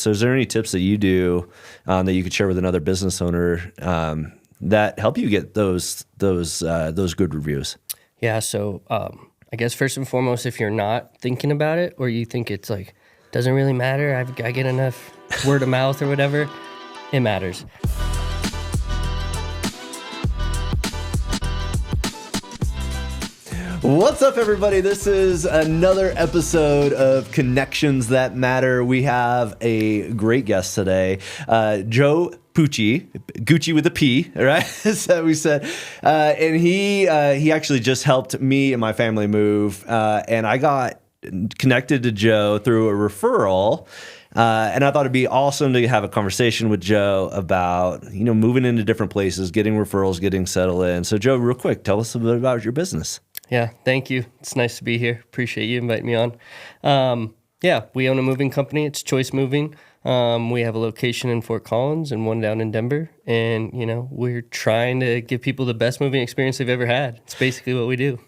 So is there any tips that you do that you could share with another business owner that help you get those good reviews? Yeah. So I guess first and foremost, if you're not thinking about it, or you think it's like, doesn't really matter, I get enough word of mouth or whatever, it matters. What's up, everybody? This is another episode of Connections That Matter. We have a great guest today, Joe Pucci, Gucci with a P, right? So we said, and he actually just helped me and my family move, and I got connected to Joe through a referral. And I thought it'd be awesome to have a conversation with Joe about, moving into different places, getting referrals, getting settled in. So Joe, real quick, tell us a bit about your business. Yeah, thank you. It's nice to be here. Appreciate you inviting me on. We own a moving company. It's Choice Moving. We have a location in Fort Collins and one down in Denver. And, we're trying to give people the best moving experience they've ever had. It's basically what we do.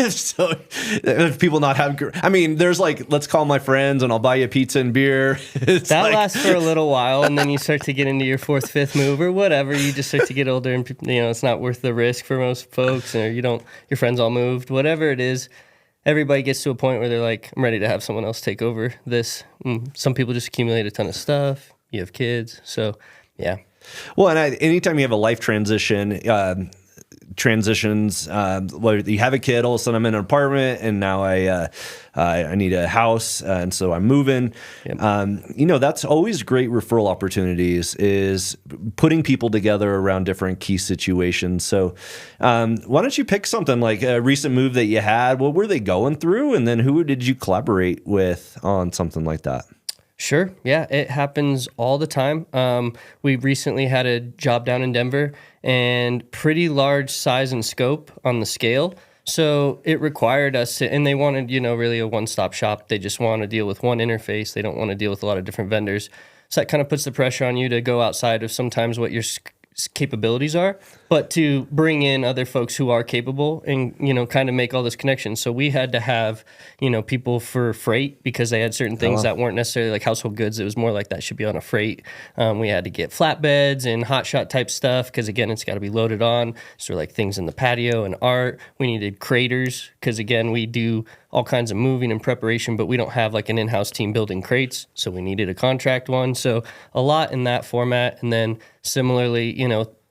So if people not have, there's let's call my friends and I'll buy you pizza and beer. Lasts for a little while, and then you start to get into your fourth, fifth move or whatever. You just start to get older and, it's not worth the risk for most folks, or your friends all moved, whatever it is. Everybody gets to a point where they're like, I'm ready to have someone else take over this. Some people just accumulate a ton of stuff. You have kids. So, yeah. Well, and anytime you have a life transitions, where you have a kid, all of a sudden I'm in an apartment, and now I need a house, and so I'm moving. Yep. That's always great referral opportunities, is putting people together around different key situations. So why don't you pick something like a recent move that you had? What were they going through? And then who did you collaborate with on something like that? Sure. Yeah, it happens all the time. We recently had a job down in Denver, and pretty large size and scope on the scale. So it required us to, and they wanted, really a one-stop shop. They just want to deal with one interface. They don't want to deal with a lot of different vendors. So that kind of puts the pressure on you to go outside of sometimes what your capabilities are, but to bring in other folks who are capable and, kind of make all those connections. So we had to have, people for freight, because they had certain things that weren't necessarily like household goods. It was more like that should be on a freight. We had to get flatbeds and hot shot type stuff, because again, it's got to be loaded on. So like things in the patio and art. We needed craters, because again, we do all kinds of moving and preparation, but we don't have like an in-house team building crates. So we needed a contract one. So a lot in that format. And then similarly,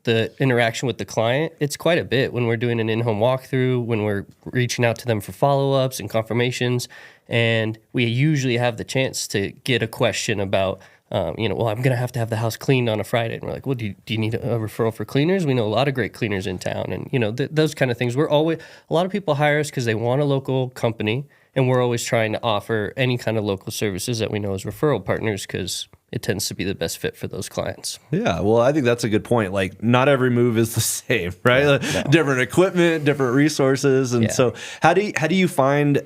the interaction with the client, it's quite a bit when we're doing an in-home walkthrough, when we're reaching out to them for follow-ups and confirmations. And we usually have the chance to get a question about, I'm going to have the house cleaned on a Friday. And we're like, well, do you need a referral for cleaners? We know a lot of great cleaners in town. And, those kind of things. A lot of people hire us because they want a local company. And we're always trying to offer any kind of local services that we know as referral partners, because it tends to be the best fit for those clients. Yeah, well, I think that's a good point. Like, not every move is the same, right? No. Different equipment, different resources, and so how do you find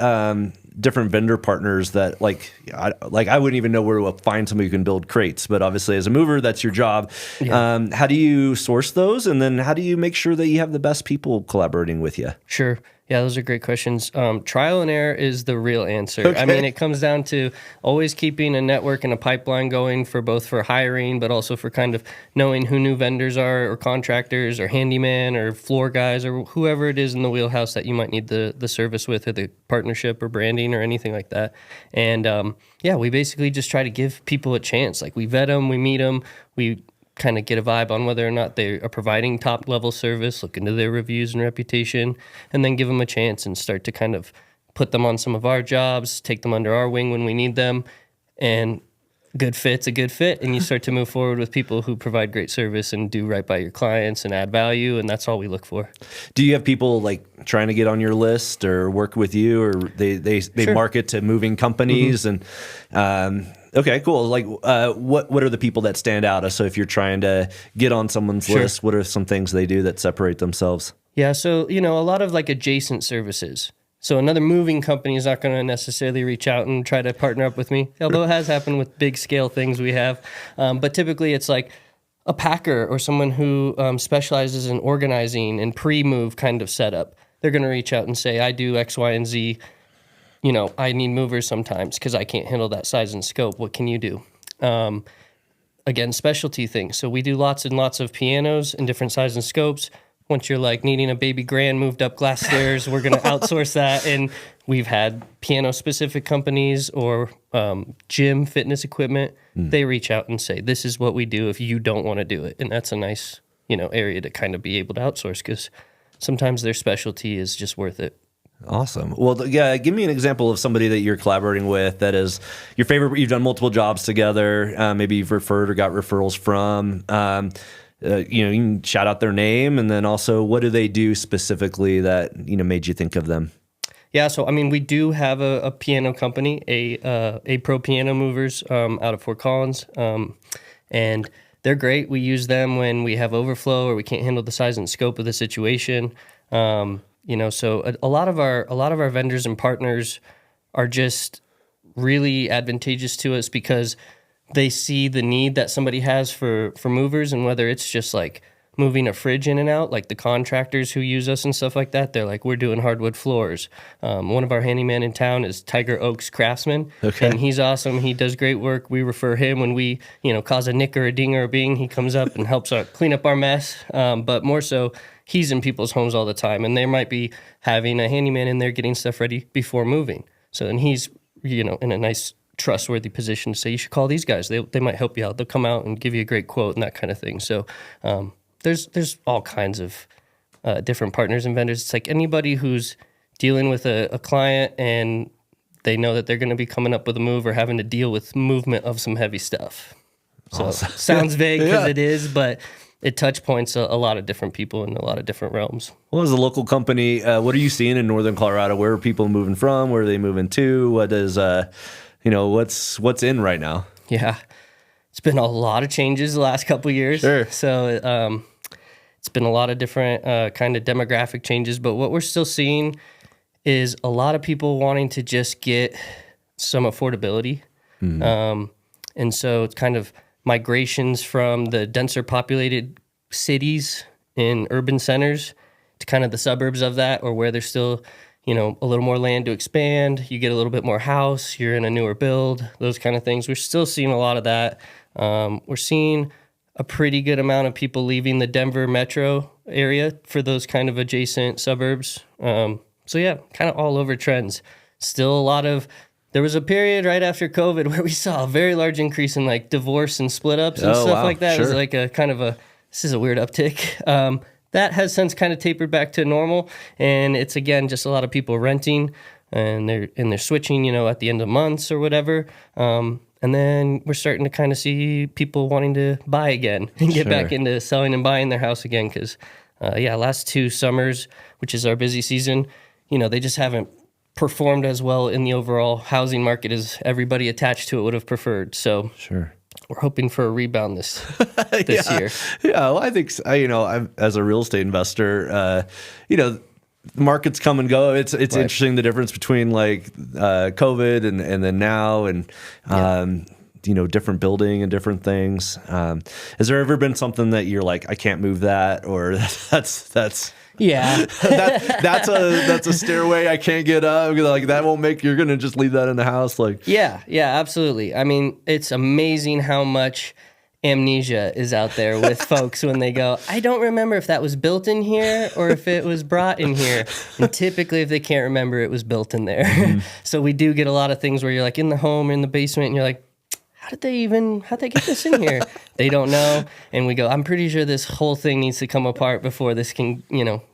different vendor partners that I wouldn't even know where to find somebody who can build crates, but obviously as a mover, that's your job. Yeah. How do you source those, and then how do you make sure that you have the best people collaborating with you? Sure. Yeah, those are great questions. Trial and error is the real answer. Okay. It comes down to always keeping a network and a pipeline going for hiring, but also for kind of knowing who new vendors are, or contractors, or handyman, or floor guys, or whoever it is in the wheelhouse that you might need the service with, or the partnership or branding or anything like that. And we basically just try to give people a chance. Like, we vet them, we meet them, we kind of get a vibe on whether or not they are providing top level service, look into their reviews and reputation, and then give them a chance and start to kind of put them on some of our jobs, take them under our wing when we need them. And good fit's a good fit, and you start to move forward with people who provide great service and do right by your clients and add value, and that's all we look for. Do you have people trying to get on your list or work with you, or they Sure. market to moving companies? Mm-hmm. And okay, cool. What are the people that stand out? So if you're trying to get on someone's Sure. list, what are some things they do that separate themselves? Yeah, so a lot of adjacent services. So another moving company is not going to necessarily reach out and try to partner up with me, although it has happened with big scale things we have. But typically it's like a packer or someone who specializes in organizing and pre-move kind of setup. They're going to reach out and say, I do X, Y, and Z. I need movers sometimes because I can't handle that size and scope. What can you do? Again, specialty things. So we do lots and lots of pianos in different sizes and scopes. Once you're like needing a baby grand moved up glass stairs, we're going to outsource that. And we've had piano specific companies or gym fitness equipment. They reach out and say, this is what we do if you don't want to do it. And that's a nice, area to kind of be able to outsource, because sometimes their specialty is just worth it. Awesome. Well, yeah, give me an example of somebody that you're collaborating with that is your favorite. You've done multiple jobs together. Maybe you've referred or got referrals from. You can shout out their name, and then also what do they do specifically that made you think of them? Yeah, so we do have a piano company, a Pro Piano Movers out of Fort Collins, and they're great. We use them when we have overflow or we can't handle the size and scope of the situation. So a lot of our vendors and partners are just really advantageous to us because they see the need that somebody has for movers, and whether it's just like moving a fridge in and out, like the contractors who use us and stuff like that, they're like, we're doing hardwood floors. One of our handyman in town is Tiger Oaks Craftsman, and he's awesome. He does great work. We refer him when we, cause a nick or a ding or a bing. He comes up and helps clean up our mess. But more so, he's in people's homes all the time, and they might be having a handyman in there getting stuff ready before moving. So then he's, in a nice trustworthy position to say, you should call these guys. They might help you out. They'll come out and give you a great quote and that kind of thing. So there's all kinds of different partners and vendors. It's like anybody who's dealing with a client and they know that they're going to be coming up with a move or having to deal with movement of some heavy stuff. So awesome. Sounds vague because it is, but it touch points a lot of different people in a lot of different realms. Well, as a local company, what are you seeing in Northern Colorado? Where are people moving from? Where are they moving to? What is, what's in right now? Yeah, it's been a lot of changes the last couple of years. Sure. So it's been a lot of different kind of demographic changes. But what we're still seeing is a lot of people wanting to just get some affordability. And so it's kind of migrations from the denser populated cities in urban centers to kind of the suburbs of that, or where there's still, a little more land to expand. You get a little bit more house, you're in a newer build, those kind of things. We're still seeing a lot of that. We're seeing a pretty good amount of people leaving the Denver metro area for those kind of adjacent suburbs. So yeah, kind of all over trends. Still a lot of, there was a period right after COVID where we saw a very large increase in like divorce and split ups and stuff like that. Sure. It was like a kind of this is a weird uptick. That has since kind of tapered back to normal. And it's, again, just a lot of people renting and they're switching, at the end of months or whatever. And then we're starting to kind of see people wanting to buy again and get back into selling and buying their house again. Because, last 2 summers, which is our busy season, they just haven't performed as well in the overall housing market as everybody attached to it would have preferred. So we're hoping for a rebound this year. Yeah, well, I think I'm, as a real estate investor, markets come and go. It's interesting the difference between like COVID and then now, and different building and different things. Has there ever been something that you're like, I can't move that, or that's yeah, that's a stairway I can't get up. Like that won't make. You're gonna just leave that in the house. Like yeah, absolutely. It's amazing how much amnesia is out there with folks when they go, I don't remember if that was built in here or if it was brought in here. And typically, if they can't remember, it was built in there. So we do get a lot of things where you're like in the home or in the basement, and you're like, how'd they get this in here? They don't know. And we go, I'm pretty sure this whole thing needs to come apart before this can,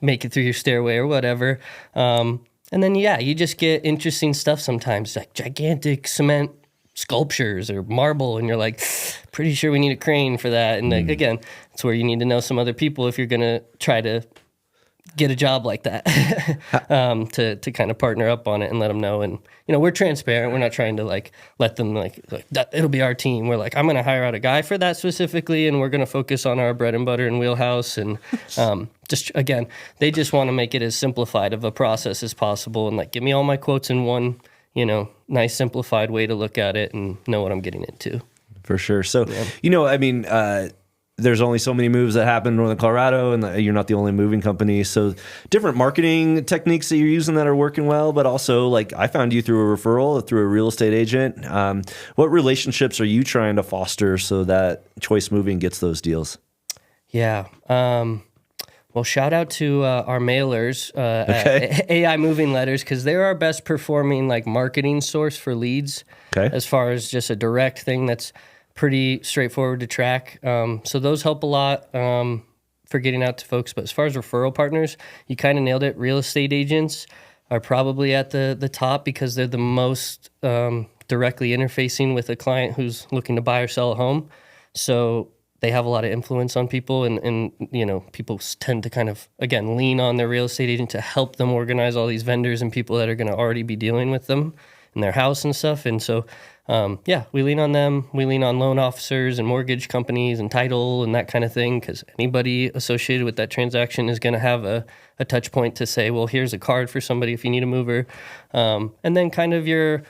make it through your stairway or whatever. And then, you just get interesting stuff sometimes, like gigantic cement sculptures or marble. And you're like, pretty sure we need a crane for that. And again, it's where you need to know some other people if you're going to try to get a job like that to kind of partner up on it and let them know. And, we're transparent. We're not trying to like let them like that, it'll be our team. We're like, I'm going to hire out a guy for that specifically. And we're going to focus on our bread and butter and wheelhouse. And just, again, they just want to make it as simplified of a process as possible. And like, give me all my quotes in one, nice simplified way to look at it and know what I'm getting into. For sure. So, there's only so many moves that happen in Northern Colorado, and you're not the only moving company. So different marketing techniques that you're using that are working well, but also like I found you through a referral, through a real estate agent. What relationships are you trying to foster so that Choice Moving gets those deals? Yeah. Well, shout out to our mailers, AI Moving Letters, because they're our best performing like marketing source for leads. Okay. As far as just a direct thing that's pretty straightforward to track. So those help a lot for getting out to folks. But as far as referral partners, you kind of nailed it. Real estate agents are probably at the top because they're the most directly interfacing with a client who's looking to buy or sell a home. So they have a lot of influence on people, and you know, people tend to kind of, again, lean on their real estate agent to help them organize all these vendors and people that are going to already be dealing with them in their house and stuff. And so, we lean on them. We lean on loan officers and mortgage companies and title and that kind of thing, because anybody associated with that transaction is going to have a touch point to say, well, here's a card for somebody if you need a mover. And then kind of your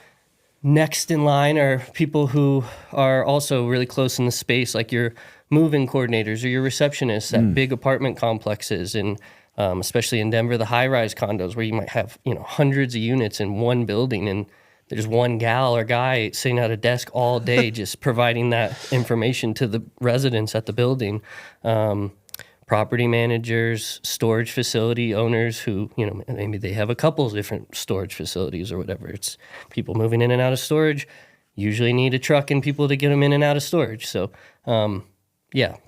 next in line are people who are also really close in the space, like your move-in coordinators or your receptionists at big apartment complexes, and especially in Denver, the high-rise condos where you might have, you know, hundreds of units in one building, and there's one gal or guy sitting at a desk all day just providing that information to the residents at the building. Property managers, storage facility owners who, you know, maybe they have a couple of different storage facilities or whatever. It's people moving in and out of storage, usually need a truck and people to get them in and out of storage. So,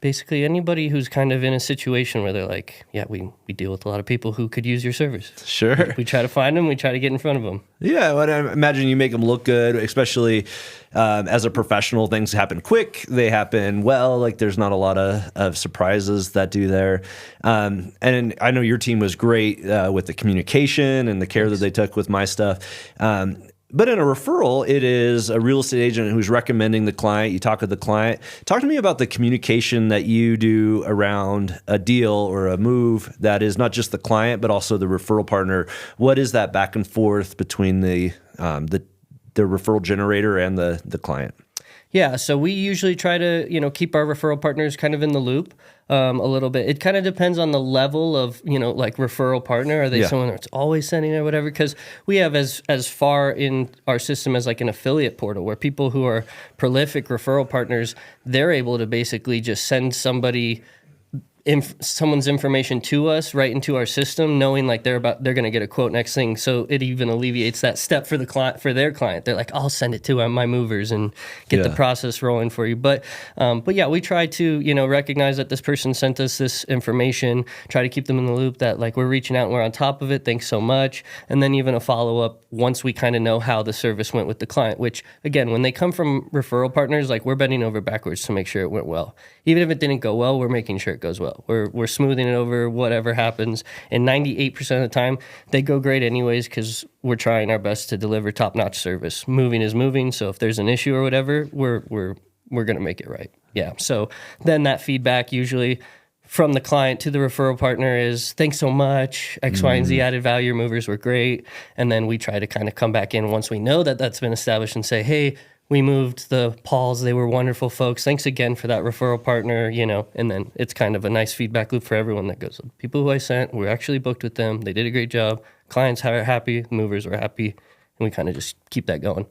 basically anybody who's kind of in a situation where they're like, yeah, we deal with a lot of people who could use your service. Sure. We try to find them. We try to get in front of them. Yeah, well, I imagine you make them look good, especially as a professional. Things happen quick. They happen well. Like there's not a lot of surprises that do there. And I know your team was great with the communication and the care that they took with my stuff. But in a referral, it is a real estate agent who's recommending the client. You talk with the client. Talk to me about the communication that you do around a deal or a move that is not just the client, but also the referral partner. What is that back and forth between the referral generator and the client? Yeah, so we usually try to, you know, keep our referral partners kind of in the loop a little bit. It kind of depends on the level of, you know, like referral partner. Are they someone that's always sending or whatever? Because we have as far in our system as like an affiliate portal where people who are prolific referral partners, they're able to basically just send somebody someone's information to us right into our system, knowing like they're going to get a quote next thing. So it even alleviates that step for the client, for their client. They're like, I'll send it to my movers and get the process rolling for you. But yeah, we try to, you know, recognize that this person sent us this information, try to keep them in the loop that like we're reaching out and we're on top of it. Thanks so much. And then even a follow up once we kind of know how the service went with the client, which again, when they come from referral partners, like we're bending over backwards to make sure it went well. Even if it didn't go well, we're making sure it goes well. We're smoothing it over, whatever happens. And 98% of the time, they go great anyways because we're trying our best to deliver top-notch service. Moving is moving, so if there's an issue or whatever, we're going to make it right. Yeah, so then that feedback usually from the client to the referral partner is, thanks so much, X, Y, and Z added value, your movers were great. And then we try to kind of come back in once we know that that's been established and say, hey, we moved the Pauls. They were wonderful folks. Thanks again for that referral partner, you know, and then it's kind of a nice feedback loop for everyone that goes, people who I sent, we're actually booked with them. They did a great job. Clients are happy. Movers were happy. And we kind of just keep that going.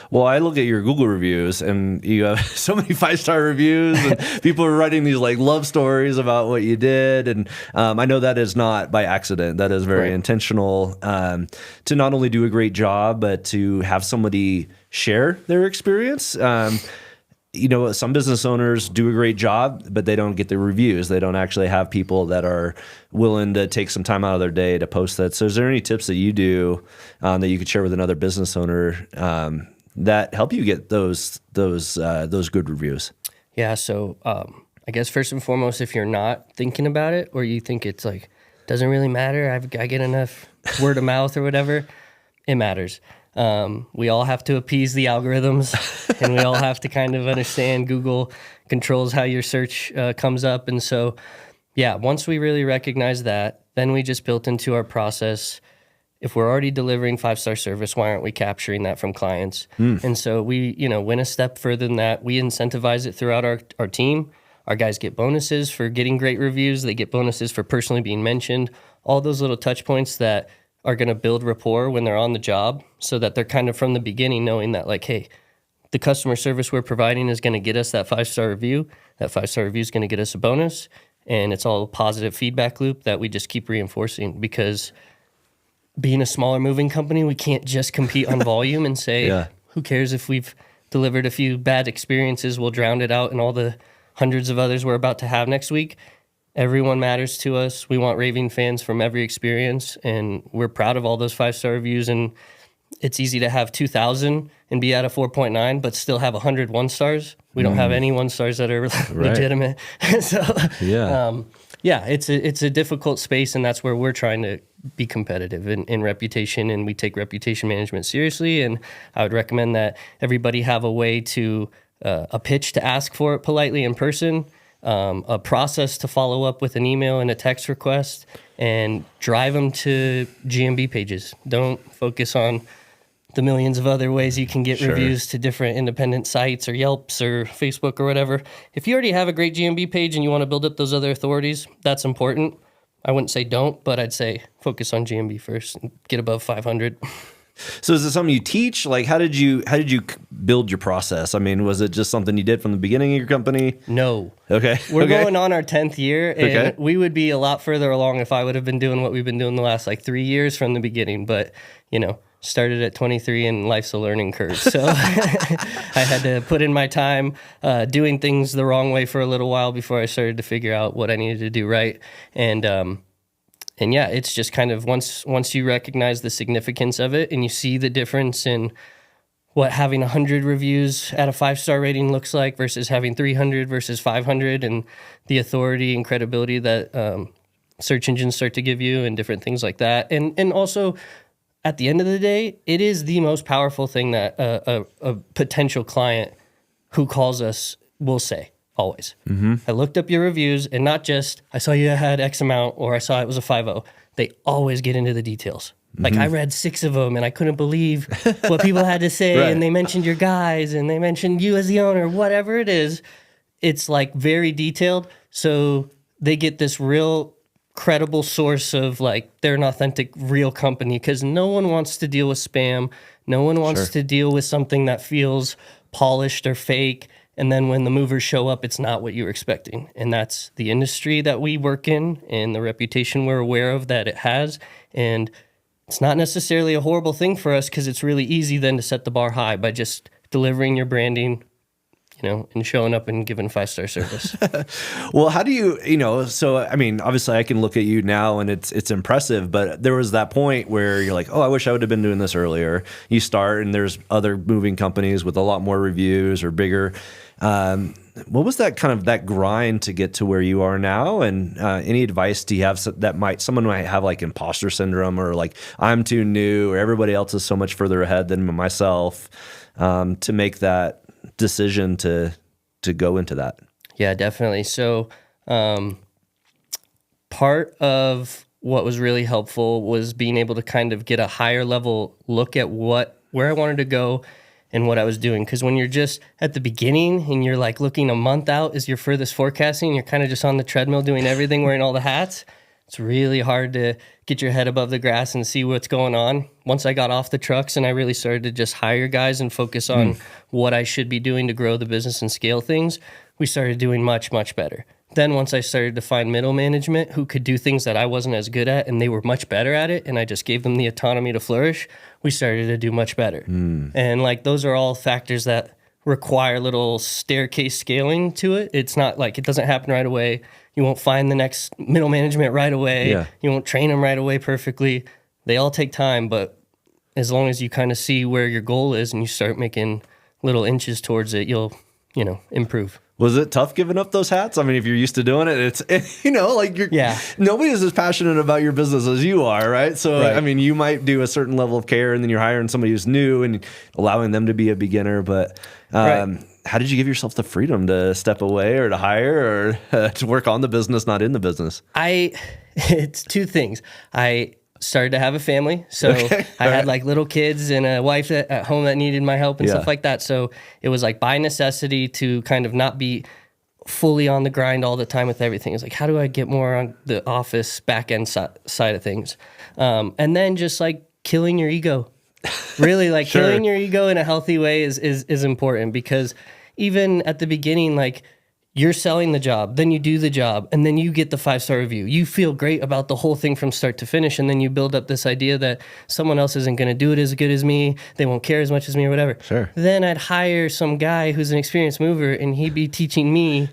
Well, I look at your Google reviews and you have so many 5-star reviews and people are writing these like love stories about what you did. And I know that is not by accident. That is very intentional to not only do a great job, but to have somebody share their experience. You know, some business owners do a great job, but they don't get the reviews. They don't actually have people that are willing to take some time out of their day to post that. So is there any tips that you do that you could share with another business owner that help you get those good reviews? Yeah, so I guess first and foremost, if you're not thinking about it or you think it's like, doesn't really matter, I get enough word of mouth or whatever, it matters. We all have to appease the algorithms and we all have to kind of understand Google controls how your search comes up. And so, yeah, once we really recognize that, then we just built into our process, if we're already delivering 5-star service, why aren't we capturing that from clients? And so we, you know, went a step further than that. We incentivize it throughout our team. Our guys get bonuses for getting great reviews. They get bonuses for personally being mentioned. All those little touch points that are going to build rapport when they're on the job, so that they're kind of from the beginning knowing that, like, hey, the customer service we're providing is going to get us that 5-star review. That 5-star review is going to get us a bonus. And it's all a positive feedback loop that we just keep reinforcing, because being a smaller moving company, we can't just compete on volume and say, who cares if we've delivered a few bad experiences, we'll drown it out in all the hundreds of others we're about to have next week. Everyone matters to us. We want raving fans from every experience, and we're proud of all those 5-star reviews. And it's easy to have 2,000 and be at a 4.9, but still have 100 1-stars. We don't have any 1-stars that are legitimate. So, it's a difficult space, and that's where we're trying to be competitive in reputation, and we take reputation management seriously. And I would recommend that everybody have a way to a pitch to ask for it politely in person, a process to follow up with an email and a text request, and drive them to GMB pages. Don't focus on the millions of other ways you can get reviews to different independent sites or Yelps or Facebook or whatever. If you already have a great GMB page and you want to build up those other authorities, that's important. I wouldn't say don't, but I'd say focus on GMB first and get above 500. So is it something you teach? Like, how did you build your process? I mean, was it just something you did from the beginning of your company? No. Okay. We're going on our 10th year, and we would be a lot further along if I would have been doing what we've been doing the last 3 years from the beginning. But, started at 23 and life's a learning curve. So I had to put in my time doing things the wrong way for a little while before I started to figure out what I needed to do right. And it's just kind of once you recognize the significance of it and you see the difference in what having 100 reviews at a 5-star rating looks like versus having 300 versus 500, and the authority and credibility that search engines start to give you and different things like that. And also, at the end of the day, it is the most powerful thing that a potential client who calls us will say, always. Mm-hmm. I looked up your reviews, and not just, I saw you had X amount, or I saw it was a 5.0. They always get into the details. Mm-hmm. Like, I read 6 of them, and I couldn't believe what people had to say, and they mentioned your guys, and they mentioned you as the owner, whatever it is. It's, very detailed, so they get this real credible source of they're an authentic real company, because no one wants to deal with spam. No one wants to deal with something that feels polished or fake, and then when the movers show up, it's not what you were expecting. And that's the industry that we work in and the reputation we're aware of that it has. And it's not necessarily a horrible thing for us, because it's really easy then to set the bar high by just delivering your branding, and showing up and giving 5-star service. Well, how do you, so, I mean, obviously I can look at you now and it's impressive, but there was that point where you're like, oh, I wish I would have been doing this earlier. You start and there's other moving companies with a lot more reviews or bigger. What was that kind of that grind to get to where you are now? And any advice do you have that someone might have imposter syndrome, or I'm too new, or everybody else is so much further ahead than myself, to make that decision to go into that? Yeah, definitely. So part of what was really helpful was being able to kind of get a higher level look at where I wanted to go and what I was doing. Because when you're just at the beginning and you're looking a month out is your furthest forecasting, you're kind of just on the treadmill doing everything, wearing all the hats. It's really hard to get your head above the grass and see what's going on. Once I got off the trucks and I really started to just hire guys and focus on what I should be doing to grow the business and scale things, we started doing much, much better. Then once I started to find middle management who could do things that I wasn't as good at, and they were much better at it, and I just gave them the autonomy to flourish, we started to do much better. And those are all factors that require little staircase scaling to it. It's not it doesn't happen right away. You won't find the next middle management right away. Yeah. You won't train them right away perfectly. They all take time, but as long as you kind of see where your goal is and you start making little inches towards it, you'll, improve. Was it tough giving up those hats? I mean, if you're used to doing it, nobody is as passionate about your business as you are, right? So, I mean, you might do a certain level of care, and then you're hiring somebody who's new and allowing them to be a beginner. But how did you give yourself the freedom to step away or to hire or to work on the business, not in the business? It's two things. I started to have a family, so I had little kids and a wife at home that needed my help and stuff like that. So it was by necessity to kind of not be fully on the grind all the time with everything. It's like, how do I get more on the office back end side of things? And then just like killing your ego. Really, like Sure. killing your ego in a healthy way is important, because even at the beginning, like you're selling the job, then you do the job, and then you get the 5-star review. You feel great about the whole thing from start to finish, and then you build up this idea that someone else isn't going to do it as good as me, they won't care as much as me or whatever. Sure. Then I'd hire some guy who's an experienced mover, and he'd be teaching me.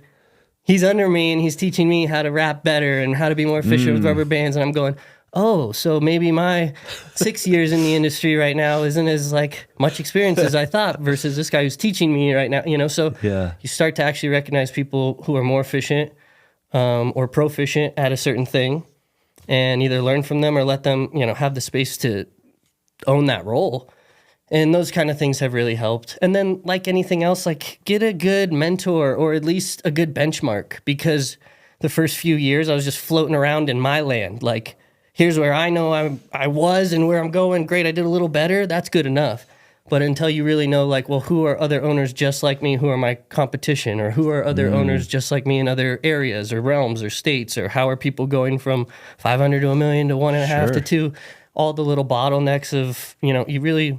He's under me, and he's teaching me how to wrap better and how to be more efficient with rubber bands, and I'm going, oh, so maybe my 6 years in the industry right now isn't as like much experience as I thought versus this guy who's teaching me right now, so you start to actually recognize people who are more efficient or proficient at a certain thing, and either learn from them or let them, have the space to own that role. And those kind of things have really helped. And then like anything else, like get a good mentor or at least a good benchmark, because the first few years I was just floating around in my land, like, here's where I know I was and where I'm going. Great, I did a little better. That's good enough. But until you really know, like, well, who are other owners just like me who are my competition, or who are other owners just like me in other areas or realms or states, or how are people going from 500 to a million to 1.5 to 2, all the little bottlenecks of, you really,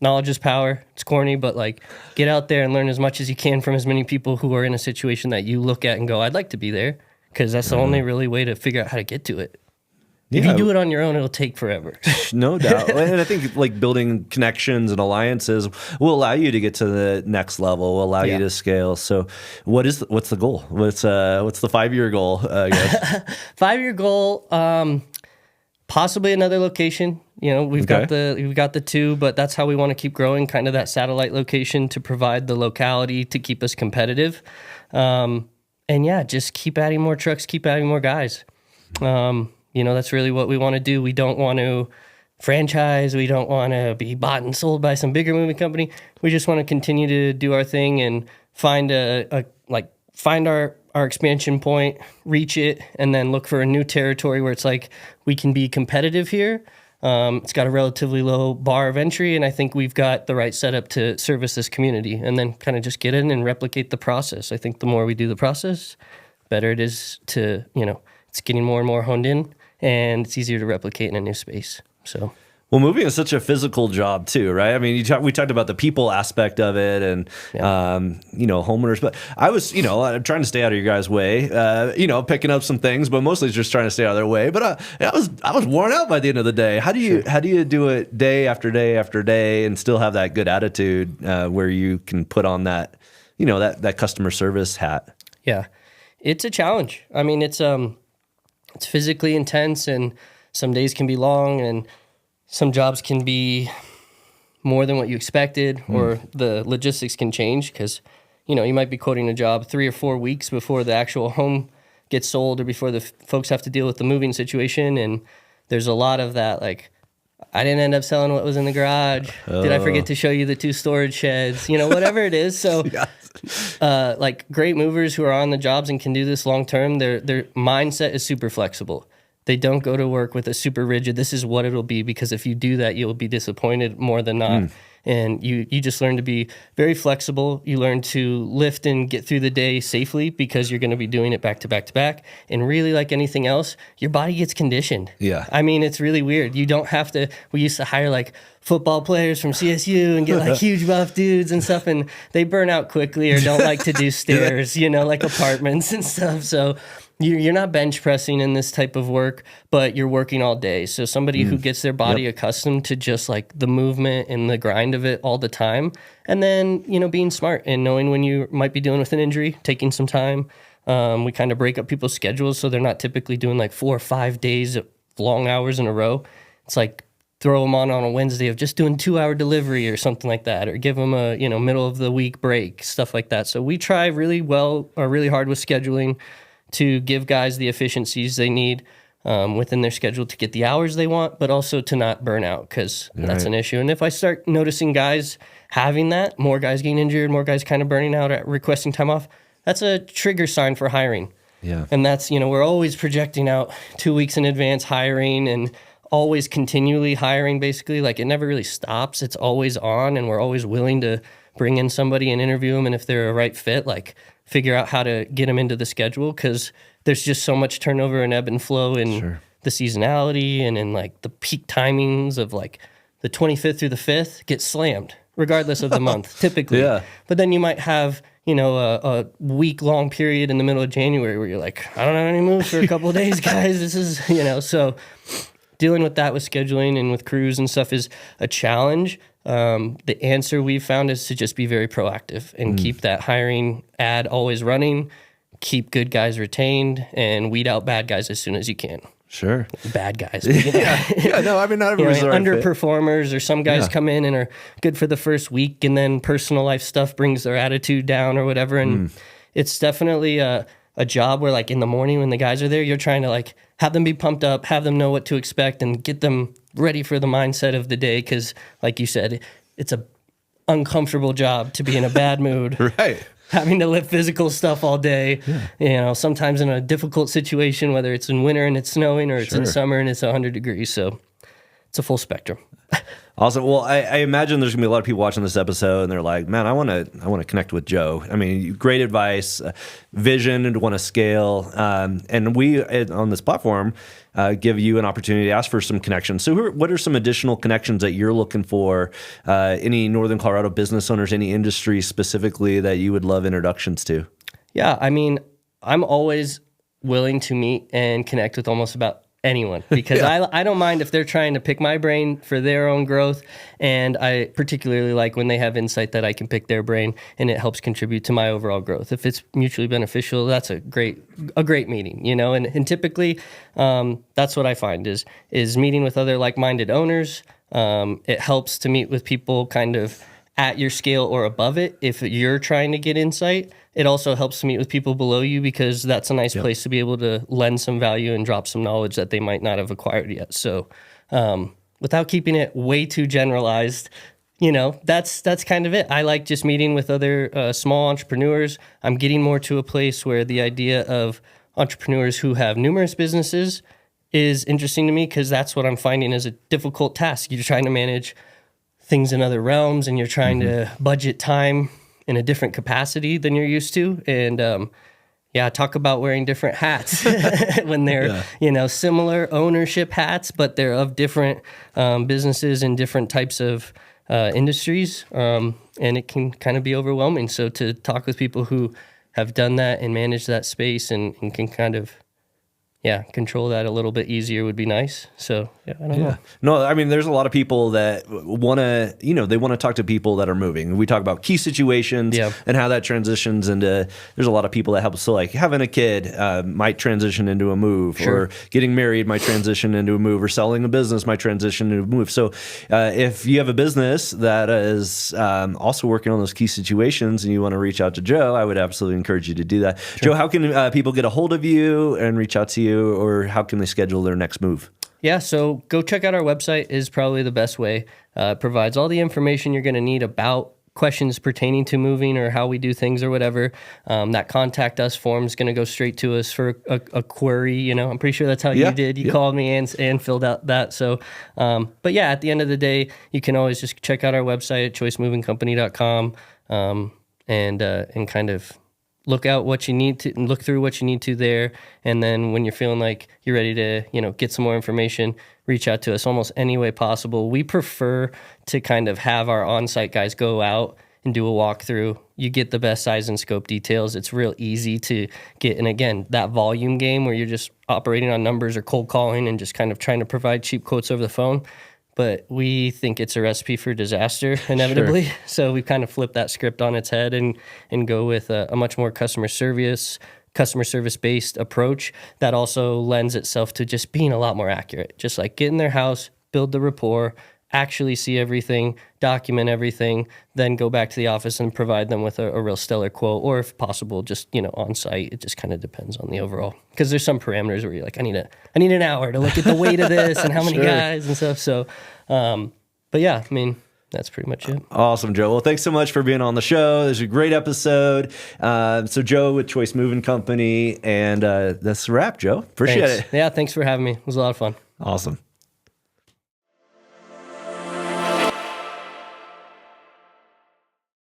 knowledge is power. It's corny, but like get out there and learn as much as you can from as many people who are in a situation that you look at and go, I'd like to be there, because that's the only really way to figure out how to get to it. If you do it on your own, it'll take forever. No doubt. And I think like building connections and alliances will allow you to get to the next level, will allow you to scale. So what's the goal? What's the 5-year goal, I guess? 5-year goal, possibly another location. We've got the 2, but that's how we want to keep growing, kind of that satellite location to provide the locality to keep us competitive. And yeah, just keep adding more trucks, keep adding more guys. That's really what we want to do. We don't want to franchise. We don't want to be bought and sold by some bigger moving company. We just want to continue to do our thing and find find our expansion point, reach it, and then look for a new territory where it's like we can be competitive here. It's got a relatively low bar of entry, and I think we've got the right setup to service this community, and then kind of just get in and replicate the process. I think the more we do the process, better it is to, it's getting more and more honed in, and it's easier to replicate in a new space. So, well, moving is such a physical job too, right? I mean, we talked about the people aspect of it, and homeowners. But I was, trying to stay out of your guys' way, picking up some things, but mostly just trying to stay out of their way. But I was worn out by the end of the day. How do you do it day after day after day and still have that good attitude where you can put on that, that customer service hat? Yeah, it's a challenge. I mean, it's physically intense, and some days can be long, and some jobs can be more than what you expected, or the logistics can change, because, you might be quoting a job 3 or 4 weeks before the actual home gets sold, or before the folks have to deal with the moving situation. And there's a lot of that, like, I didn't end up selling what was in the garage. Did I forget to show you the 2 storage sheds? Whatever it is. So like great movers who are on the jobs and can do this long term, their mindset is super flexible. They don't go to work with a super rigid, this is what it'll be, because if you do that, you'll be disappointed more than not. And you just learn to be very flexible. You learn to lift and get through the day safely, because you're going to be doing it back to back to back. And really, like anything else, your body gets conditioned. Yeah. I mean, it's really weird. You don't have to, we used to hire like football players from CSU and get like huge buff dudes and stuff, and they burn out quickly or don't like to do stairs, like apartments and stuff. So you're not bench pressing in this type of work, but you're working all day. So somebody who gets their body accustomed to just like the movement and the grind of it all the time, and then, being smart and knowing when you might be dealing with an injury, taking some time. We kind of break up people's schedules, so they're not typically doing like 4 or 5 days of long hours in a row. It's like throw them on a Wednesday of just doing 2-hour delivery or something like that, or give them a, middle of the week break, stuff like that. So we try really hard with scheduling to give guys the efficiencies they need within their schedule to get the hours they want, but also to not burn out, because that's an issue. And if I start noticing guys having that, more guys getting injured, more guys kind of burning out at requesting time off, that's a trigger sign for hiring. Yeah. And that's, we're always projecting out 2 weeks in advance hiring, and always continually hiring, basically. Like, it never really stops. It's always on, and we're always willing to bring in somebody and interview them. And if they're a right fit, like, figure out how to get them into the schedule, because there's just so much turnover and ebb and flow in the seasonality and in like the peak timings of like the 25th through the 5th get slammed regardless of the month typically. But then you might have, you know, a week-long period in the middle of January where you're like, I don't have any moves for a couple of days, guys. This is, you know, so dealing with that with scheduling and with crews and stuff is a challenge. The answer we've found is to just be very proactive and keep that hiring ad always running, keep good guys retained, and weed out bad guys as soon as you can. Sure. Bad guys. No, I mean, not everybody's the right underperformers, or some guys come in and are good for the first week, and then personal life stuff brings their attitude down or whatever. And it's definitely a job where, like, in the morning when the guys are there, you're trying to, like, have them be pumped up, have them know what to expect, and get them ready for the mindset of the day. Because, like you said, it's a uncomfortable job to be in a bad mood. Right. Having to lift physical stuff all day, you know, sometimes in a difficult situation, whether it's in winter and it's snowing, or it's in summer and it's 100 degrees. So it's a full spectrum. Awesome. Well, I imagine there's gonna be a lot of people watching this episode, and they're like, "Man, I want to connect with Joe." I mean, great advice, vision, and want to scale. And we on this platform give you an opportunity to ask for some connections. So, what are some additional connections that you're looking for? Any Northern Colorado business owners, any industry specifically that you would love introductions to? Yeah, I mean, I'm always willing to meet and connect with almost about anyone, because I don't mind if they're trying to pick my brain for their own growth, and I particularly like when they have insight that I can pick their brain and it helps contribute to my overall growth. If it's mutually beneficial, that's a great meeting, you know. And typically that's what I find is meeting with other like-minded owners. It helps to meet with people kind of at your scale or above it if you're trying to get insight. It also helps to meet with people below you, because that's a nice place to be able to lend some value and drop some knowledge that they might not have acquired yet. So without keeping it way too generalized, you know, that's kind of it. I like just meeting with other small entrepreneurs. I'm getting more to a place where the idea of entrepreneurs who have numerous businesses is interesting to me, because that's what I'm finding is a difficult task. You're trying to manage things in other realms, and you're trying to budget time in a different capacity than you're used to. And talk about wearing different hats when they're, you know, similar ownership hats, but they're of different businesses and different types of industries. And it can kind of be overwhelming. So to talk with people who have done that and managed that space and can kind of control that a little bit easier would be nice. So, I don't know. No, I mean, there's a lot of people that want to, you know, they want to talk to people that are moving. We talk about key situations and how that transitions into, there's a lot of people that help. So like having a kid might transition into a move, or getting married might transition into a move, or selling a business might transition into a move. So if you have a business that is also working on those key situations and you want to reach out to Joe, I would absolutely encourage you to do that. Joe, how can people get a hold of you and reach out to you? Or how can they schedule their next move? Yeah, so go check out our website is probably the best way. It provides all the information you're going to need about questions pertaining to moving or how we do things or whatever. That contact us form is going to go straight to us for a query. You know, I'm pretty sure that's how you did. You called me and filled out that. So, but yeah, at the end of the day, you can always just check out our website at choicemovingcompany.com and kind of look out what you need to, look through what you need to there. And then when you're feeling like you're ready to, you know, get some more information, reach out to us almost any way possible. We prefer to kind of have our on-site guys go out and do a walkthrough. You get the best size and scope details. It's real easy to get. And again, that volume game where you're just operating on numbers or cold calling and just kind of trying to provide cheap quotes over the phone. But we think it's a recipe for disaster, inevitably. Sure. So we kind of flip that script on its head and go with a much more customer service-based approach that also lends itself to just being a lot more accurate. Just like get in their house, build the rapport, actually see everything, document everything, then go back to the office and provide them with a real stellar quote, or if possible, just, you know, on site. It just kind of depends on the overall, because there's some parameters where you're like, I need an hour to look at the weight of this and how many guys and stuff. So, but yeah, I mean, that's pretty much it. Awesome, Joe. Well, thanks so much for being on the show. This is a great episode. So Joe with Choice Moving Company, and that's a wrap, Joe. Appreciate it. Yeah, thanks for having me. It was a lot of fun. Awesome.